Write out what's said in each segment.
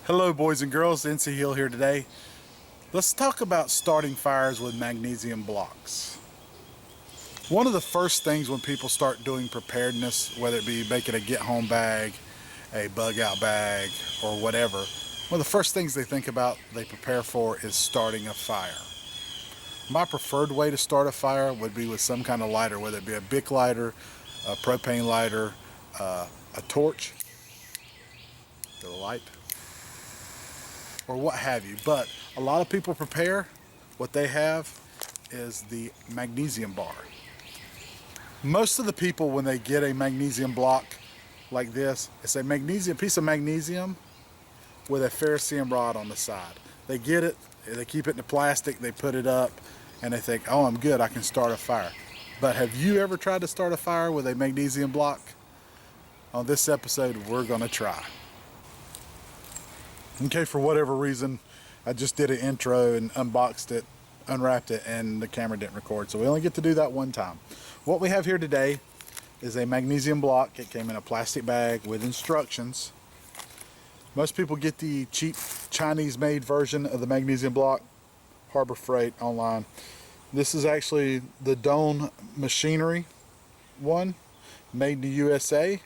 Hello boys and girls, NC Hill here today. Let's talk about starting fires with magnesium blocks. One of the first things when people start doing preparedness, whether it be making a get home bag, a bug out bag, or whatever, one of the first things they think about, they prepare for, is starting a fire. My preferred way to start a fire would be with some kind of lighter, whether it be a Bic lighter, a propane lighter, a torch, the light, or what have you. But a lot of people prepare, what they have is the magnesium bar. Most of the people, when they get a magnesium block like this, it's a piece of magnesium with a ferrocerium rod on the side. They get it, they keep it in the plastic, they put it up, and they think, oh, I'm good, I can start a fire. But have you ever tried to start a fire with a magnesium block? On this episode, we're gonna try. Okay, for whatever reason, I just did an intro and unboxed it, unwrapped it, and the camera didn't record. So we only get to do that one time. What we have here today is a magnesium block. It came in a plastic bag with instructions. Most people get the cheap Chinese-made version of the magnesium block, Harbor Freight online. This is actually the Doan Machinery one, made in the USA.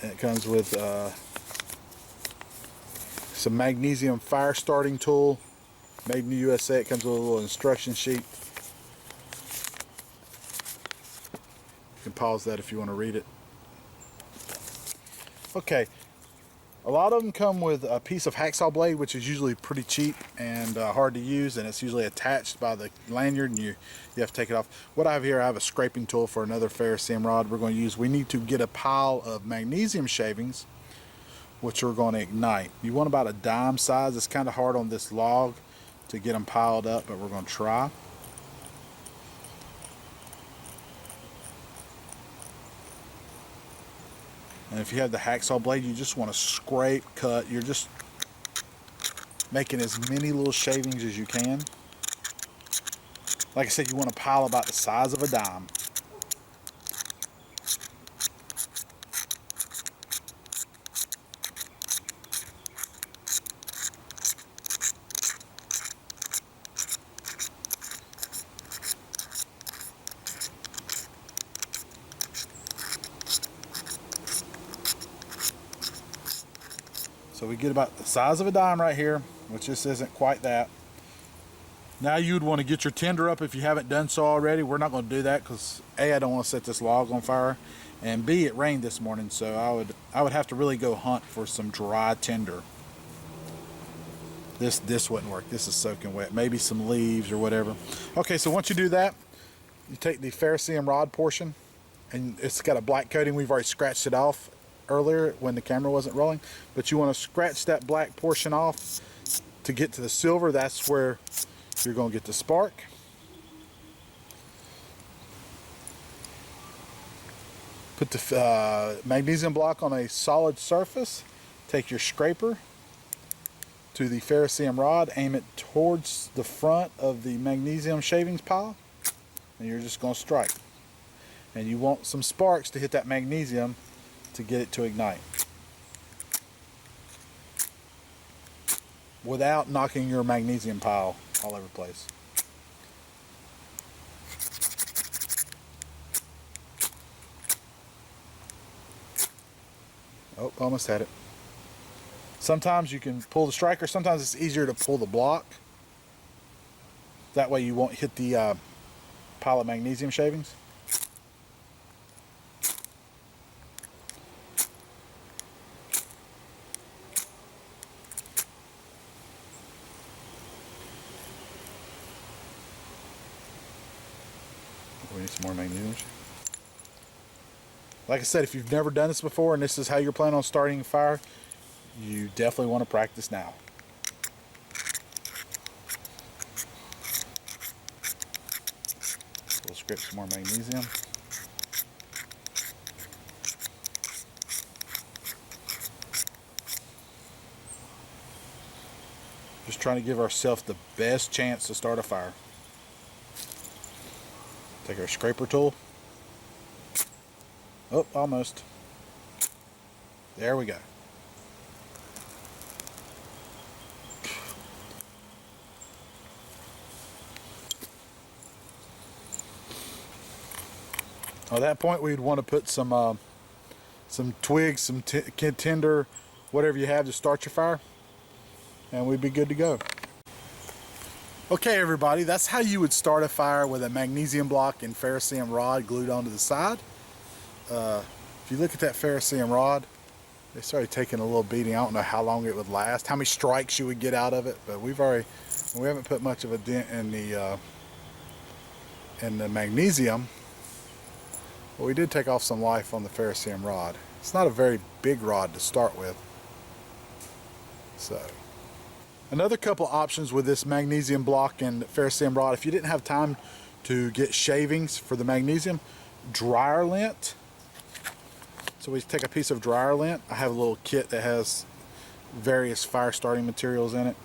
And it comes with some magnesium fire starting tool, made in the USA. It comes with a little instruction sheet. You can pause that if you want to read it. Okay, a lot of them come with a piece of hacksaw blade, which is usually pretty cheap and hard to use, and it's usually attached by the lanyard, and you have to take it off. What I have here, I have a scraping tool for another ferrocerium rod we're going to use. We need to get a pile of magnesium shavings, which we're going to ignite. You want about a dime size. It's kind of hard on this log to get them piled up, but we're going to try. And if you have the hacksaw blade, you just want to scrape, cut. You're just making as many little shavings as you can. Like I said, you want to pile about the size of a dime. So we get about the size of a dime right here, which this isn't quite that. Now you'd want to get your tinder up if you haven't done so already. We're not going to do that because A, I don't want to set this log on fire, and B, it rained this morning, so I would have to really go hunt for some dry tinder. This wouldn't work. This is soaking wet. Maybe some leaves or whatever. Okay, so once you do that, you take the ferrocerium rod portion, and it's got a black coating. We've already scratched it off earlier when the camera wasn't rolling, but you want to scratch that black portion off to get to the silver. That's where you're going to get the spark. Put the magnesium block on a solid surface. Take your scraper to the ferrocerium rod, aim it towards the front of the magnesium shavings pile, and you're just going to strike. And you want some sparks to hit that magnesium to get it to ignite without knocking your magnesium pile all over the place. Oh, almost had it. Sometimes you can pull the striker, sometimes it's easier to pull the block. That way you won't hit the pile of magnesium shavings. We need some more magnesium. Like I said, if you've never done this before and this is how you're planning on starting a fire, you definitely want to practice now. We'll scrape some more magnesium. Just trying to give ourselves the best chance to start a fire. Take our scraper tool. Oh, almost. There we go. At that point, we'd want to put some twigs, some tinder, whatever you have to start your fire, and we'd be good to go. Okay, everybody, that's how you would start a fire with a magnesium block and ferrocerium rod glued onto the side. If you look at that ferrocerium rod, they started taking a little beating. I don't know how long it would last, how many strikes you would get out of it, but we haven't put much of a dent in the magnesium, but we did take off some life on the ferrocerium rod. It's not a very big rod to start with. So, another couple options with this magnesium block and ferrocerium rod, if you didn't have time to get shavings for the magnesium, dryer lint. So we take a piece of dryer lint. I have a little kit that has various fire starting materials in it.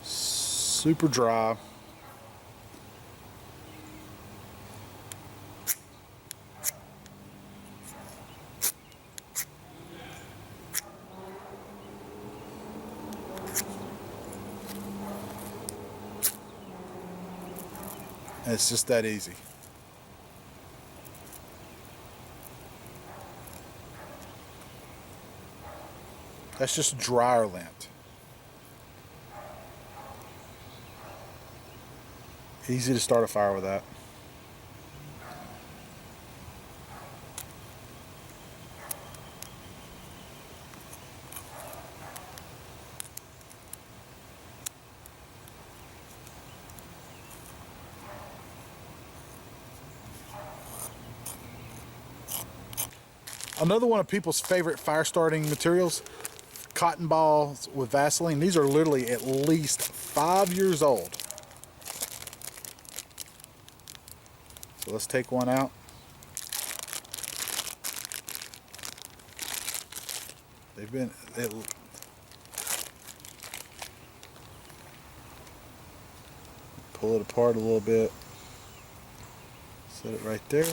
Super dry. And it's just that easy. That's just dryer lint. Easy to start a fire with that. Another one of people's favorite fire starting materials, cotton balls with Vaseline. These are literally at least 5 years old. So let's take one out. Pull it apart a little bit. Set it right there.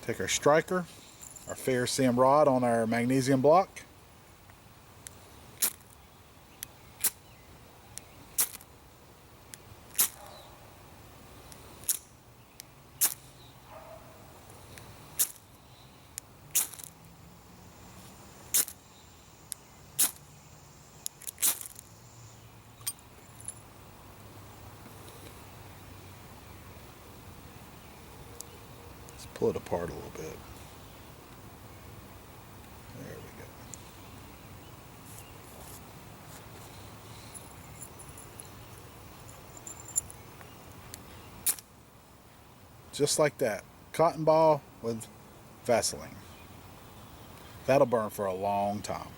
Take our striker, our ferrocerium rod on our magnesium block. Pull it apart a little bit. There we go. Just like that. Cotton ball with Vaseline. That'll burn for a long time.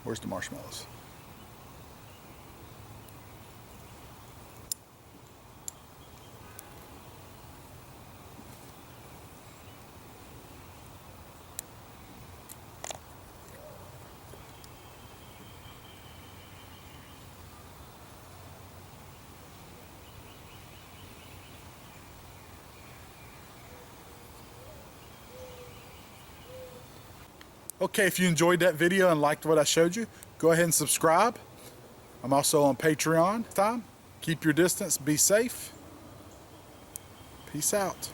Where's the marshmallows? Okay, if you enjoyed that video and liked what I showed you, go ahead and subscribe. I'm also on Patreon. Keep your distance, be safe. Peace out.